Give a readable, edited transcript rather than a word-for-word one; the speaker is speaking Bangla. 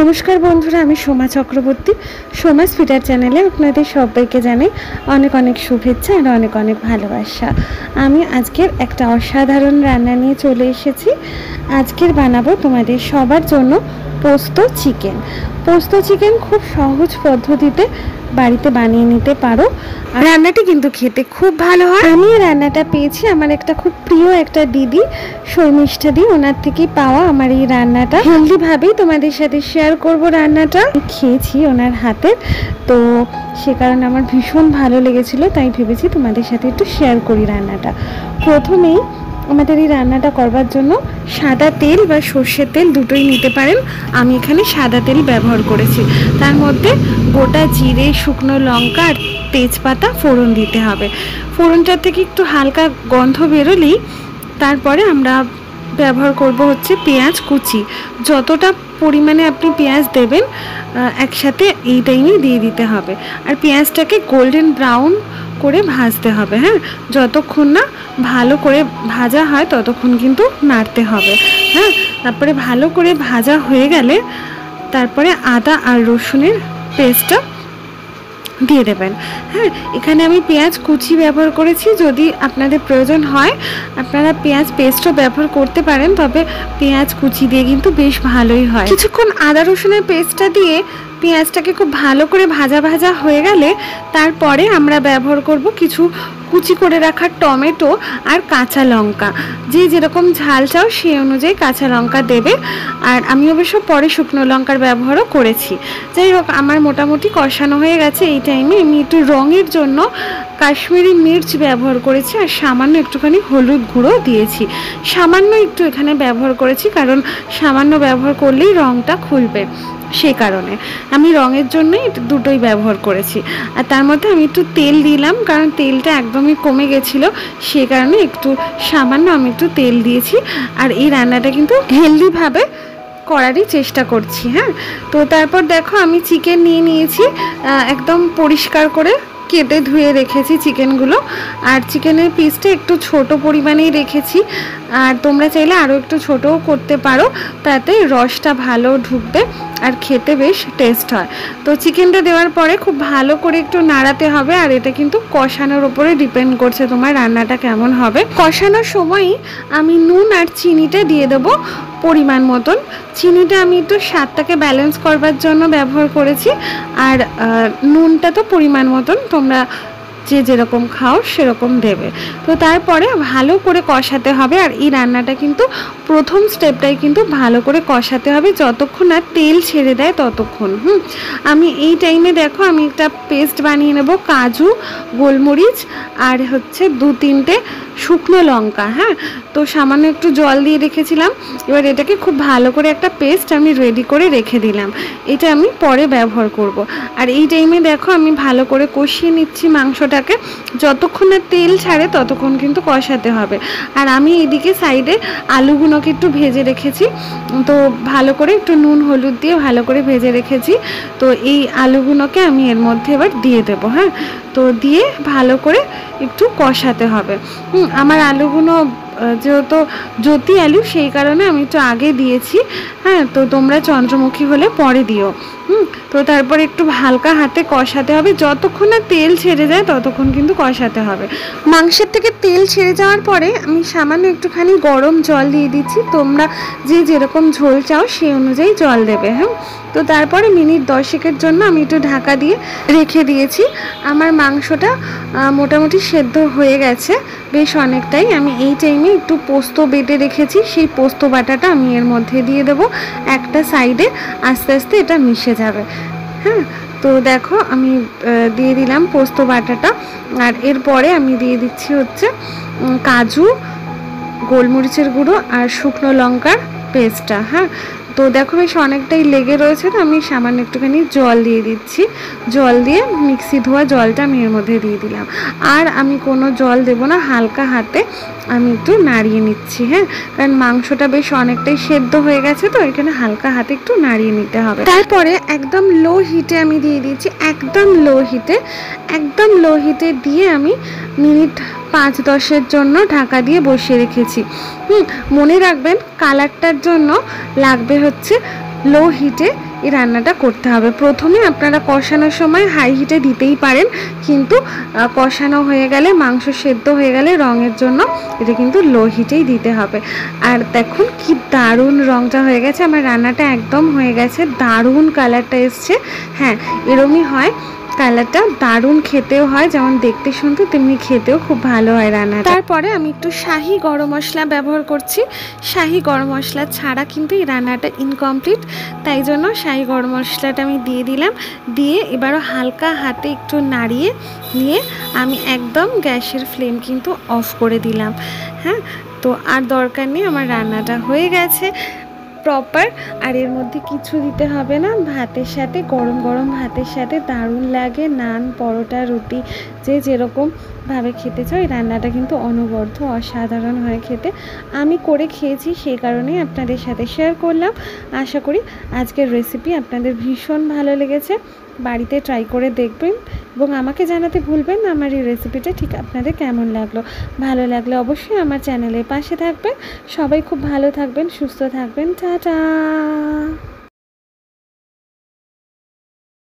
नमस्कार बंधुरा आमी सोमा चक्रवर्ती सोमा फिटार चैनेले आपनादेर सबाइके जानाई अनेक अनेक शुभेच्छा और अनेक अनेक भालोबासा। आमी आजकेर एकटा असाधारण रान्ना निये चले एसेछि। आजकेर बानाबो तोमादेर सबार जोन्नो पोस्त चिकेन। पोस्त चिकेन खूब सहज पद्धतिते बाड़ीते बानिये निते पारो। रान्नाटी किन्तु खेते खूब भालो हय। आमी एई रान्नाटा पेयेछि आमार एकटा खूब प्रिय एकटा दिदी शर्मिष्ठा दी, ओनार थेके पाওয়া आमार एई रान्नाटा हेल्दी भावेई तोमादेर साथे शेयार करब। रान्नाटा खेয়েছি ओनार हातेर, तो से कारणे आमार भीषण भालो लेगेछिलो, ताई भेबेछि तोमादेर साथे एकटु शेयार करी रान्नाटा। प्रथमेई আমাদের এই রান্নাটা করবার জন্য সাদা তেল বা সরষের তেল দুটোই নিতে পারেন। আমি এখানে সাদা তেল ব্যবহার করেছি। তার মধ্যে গোটা জিরে, শুকনো লঙ্কা আর তেজপাতা ফোড়ন দিতে হবে। ফোড়নটা থেকে একটু হালকা গন্ধ বেরোলেই তারপরে আমরা ব্যবহার করব হচ্ছে পেঁয়াজ কুচি। যতটা পরিমাণে আপনি পেঁয়াজ দেবেন একসাথে এই টাইমে দিয়ে দিতে হবে। আর পেঁয়াজটাকে গোল্ডেন ব্রাউন করে ভাজতে হবে। হ্যাঁ, যতক্ষণ না ভালো করে ভাজা হয় ততক্ষণ কিন্তু নাড়তে হবে। হ্যাঁ, তারপরে ভালো করে ভাজা হয়ে গেলে তারপরে আদা আর রসুনের পেস্টটা দিয়ে দেবেন। হ্যাঁ, এখানে আমি পেঁয়াজ কুচি ব্যবহার করেছি। যদি আপনাদের প্রয়োজন হয় আপনারা পেঁয়াজ পেস্টও ব্যবহার করতে পারেন, তবে পেঁয়াজ কুচি দিয়ে কিন্তু বেশ ভালোই হয়। কিছুক্ষণ আদা রসুনের পেস্টটা দিয়ে পেঁয়াজটাকে খুব ভালো করে ভাজা ভাজা হয়ে গেলে তারপরে আমরা ব্যবহার করব কিছু কুচি করে রাখা টমেটো আর কাঁচা লঙ্কা। যে যেরকম ঝাল চাও সেই অনুযায়ী কাঁচা লঙ্কা দেবে। আর আমি অবশ্য পরে শুকনো লঙ্কার ব্যবহারও করেছি। যাই হোক, আমার মোটামুটি কষানো হয়ে গেছে। এই টাইমে আমি একটু রঙের জন্য কাশ্মীরি মির্চ ব্যবহার করেছি আর সামান্য একটুখানি হলুদ গুঁড়ো দিয়েছি। সামান্য একটু এখানে ব্যবহার করেছি, কারণ সামান্য ব্যবহার করলেই রঙটা খুলবে, সেই কারণে আমি রঙের জন্যই দুটোই ব্যবহার করেছি। আর তার মধ্যে আমি একটু তেল দিলাম, কারণ তেলটা একদমই কমে গেছিলো, সে কারণে একটু সামান্য আমি একটু তেল দিয়েছি। আর এই রান্নাটা কিন্তু হেলদিভাবে করারই চেষ্টা করছি। হ্যাঁ, তো তারপর দেখো আমি চিকেন নিয়ে নিয়েছি, একদম পরিষ্কার করে কেটে ধুয়ে রেখেছি চিকেনগুলো। আর চিকেনের পিসটা একটু ছোট পরিমাণেই রেখেছি, আর তোমরা চাইলে আরও একটু ছোটও করতে পারো, তাতে রসটা ভালো ঢুকবে আর খেতে বেশ টেস্ট হয়। তো চিকেনটা দেওয়ার পরে খুব ভালো করে একটু নাড়াতে হবে। আর এটা কিন্তু কষানোর উপরে ডিপেন্ড করছে তোমার রান্নাটা কেমন হবে। কষানোর সময়ই আমি নুন আর চিনিটা দিয়ে দেবো পরিমাণ মতন। চিনিটা আমি একটু স্বাদটাকে ব্যালেন্স করবার জন্য ব্যবহার করেছি, আর নুনটা তো পরিমাণ মতন তোমরা যে যেরকম খাও সেরকম দেবে। তো তারপরে ভালো করে কষাতে হবে। আর এই রান্নাটা কিন্তু প্রথম স্টেপটাই কিন্তু ভালো করে কষাতে হবে, যতক্ষণ না তেল ছেড়ে দেয় ততক্ষণ। আমি এই টাইমে দেখো আমি একটা পেস্ট বানিয়ে নেব, কাজু, গোলমরিচ আর হচ্ছে 2-3টে শুকনো লঙ্কা। হ্যাঁ, তো সামান্য একটু জল দিয়ে রেখেছিলাম। এবার এটাকে খুব ভালো করে একটা পেস্ট আমি রেডি করে রেখে দিলাম। এটা আমি পরে ব্যবহার করব। আর এই টাইমে দেখো আমি ভালো করে কষিয়ে নিচ্ছি মাংসটাকে। যতক্ষণ না তেল ছাড়ে ততক্ষণ কিন্তু কষাতে হবে। আর আমি এদিকে সাইডে আলুগুলোকে একটু ভেজে রেখেছি, তো ভালো করে একটু নুন হলুদ দিয়ে ভালো করে ভেজে রেখেছি। তো এই আলুগুলোকে আমি এর মধ্যে এবার দিয়ে দেবো। হ্যাঁ, তো দিয়ে ভালো করে একটু কষাতে হবে। আমার আলুগুলো যেহেতু জ্যোতি আলু, সেই কারণে আমি একটু আগে দিয়েছি। হ্যাঁ, তো তোমরা চন্দ্রমুখী হলে পরে দিও। তো তারপর একটু হালকা হাতে কষাতে হবে, যতক্ষণ না তেল ছেড়ে যায় ততক্ষণ কিন্তু কষাতে হবে। মাংসের থেকে তেল ছেড়ে যাওয়ার পরে আমি সামান্য একটুখানি গরম জল দিয়ে দিচ্ছি। তোমরা যে যেরকম ঝোল চাও সেই অনুযায়ী জল দেবে। হ্যাঁ, তো তারপরে মিনিট 10-এর জন্য আমি একটু ঢাকা দিয়ে রেখে দিয়েছি। আমার মাংসটা মোটামুটি সেদ্ধ হয়ে গেছে বেশ অনেকটাই। আমি এই টাইমে একটু পোস্ত বেটে রেখেছি, সেই পোস্ত বাটাটা আমি এর মধ্যে দিয়ে দেবো। একটা সাইডে আস্তে আস্তে এটা মিশে যাবে। হ্যাঁ, তো দেখো আমি দিয়ে দিলাম পোস্ত বাটাটা। আর এরপরে আমি দিয়ে দিচ্ছি হচ্ছে কাজু, গোলমরিচের গুঁড়ো আর শুকনো লঙ্কার পেস্টটা। হ্যাঁ, তো দেখো বেশ অনেকটাই লেগে রয়েছে, তো আমি সামান্য একটুখানি জল দিয়ে দিচ্ছি। জল দিয়ে মিক্সি ধোয়া জলটা আমি এর মধ্যে দিয়ে দিলাম। আর আমি কোনো জল দেবো না, হালকা হাতে আমি একটু নাড়িয়ে নিচ্ছি। হ্যাঁ, কারণ মাংসটা বেশ অনেকটাই সেদ্ধ হয়ে গেছে, তো এখানে হালকা হাতে একটু নাড়িয়ে নিতে হবে। তারপরে একদম লো হিটে আমি দিয়ে দিচ্ছি, একদম লো হিটে দিয়ে আমি মিনিট 5-10-এর জন্য ঢাকা দিয়ে বসিয়ে রেখেছি। মনে রাখবেন কালারটার জন্য লাগবে হচ্ছে লো হিটে এই রান্নাটা করতে হবে। প্রথমে আপনারা কষানোর সময় হাই হিটে দিতেই পারেন, কিন্তু কষানো হয়ে গেলে, মাংস সেদ্ধ হয়ে গেলে রঙের জন্য এটা কিন্তু লো হিটেই দিতে হবে। আর দেখুন কি দারুণ রঙটা হয়ে গেছে, আমার রান্নাটা একদম হয়ে গেছে, দারুণ কালারটা এসছে। হ্যাঁ, এরমই হয়, কালারটা দারুণ খেতেও হয়, যেমন দেখতে সুন্দর তেমনি খেতেও খুব ভালো হয় রান্নাটা। তারপরে আমি একটু শাহি গরম মশলা ব্যবহার করছি। শাহি গরম মশলা ছাড়া কিন্তু এই রান্নাটা ইনকমপ্লিট, তাই জন্য শাহি গরম মশলাটা আমি দিয়ে দিলাম। দিয়ে এবারও হালকা হাতে একটু নাড়িয়ে নিয়ে আমি একদম গ্যাসের ফ্লেম কিন্তু অফ করে দিলাম। হ্যাঁ, তো আর দরকার নেই, আমার রান্নাটা হয়ে গেছে প্রপার। আর এর মধ্যে কিছু দিতে হবে না, ভাতের সাথে, গরম গরম ভাতের সাথে দারুণ লাগে। নান, পরোটা, রুটি, যে যেরকমভাবে খেতে চাও, এই রান্নাটা কিন্তু অনবদ্য অসাধারণ হয় খেতে। আমি করে খেয়েছি, সেই কারণেই আপনাদের সাথে শেয়ার করলাম। আশা করি আজকের রেসিপি আপনাদের ভীষণ ভালো লেগেছে। বাড়িতে ট্রাই করে দেখবেন এবং আমাকে জানাতে ভুলবেন না আমার এই রেসিপিটা ঠিক আপনাদের কেমন লাগলো। ভালো লাগলে অবশ্যই আমার চ্যানেলের পাশে থাকবেন। সবাই খুব ভালো থাকবেন, সুস্থ থাকবেন। টাটা।